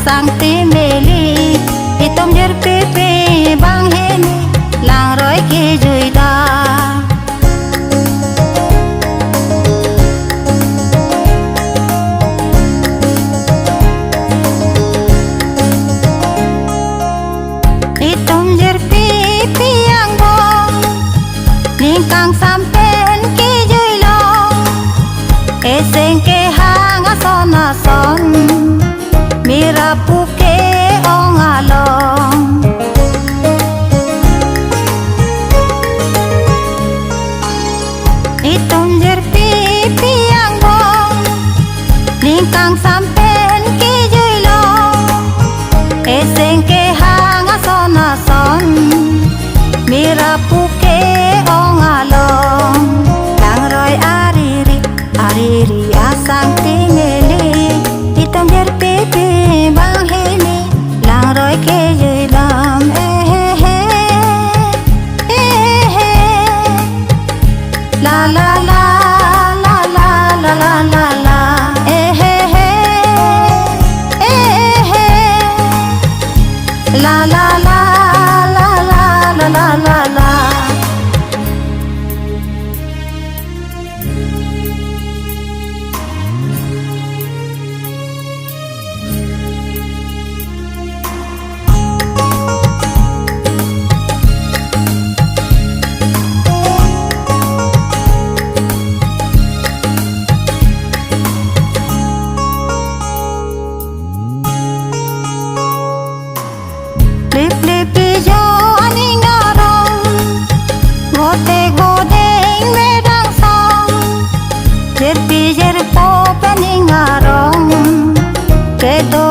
sang ti meli itom jer pepe bang heni lang roi ke juida itom jer pepe yang bong ning kang sampen ke juilo eseng ke hang ason ason mira puke ong along itom jer pipi yang bong lingkang sampen ke juilo eseng ke hang ason ason mira puke ong along lang roi ariri ariri asang tingeli itom jer pipi bang heni lang roi ke juidam la la la la la la la la la la la la la la la la la jer po pening arong ke do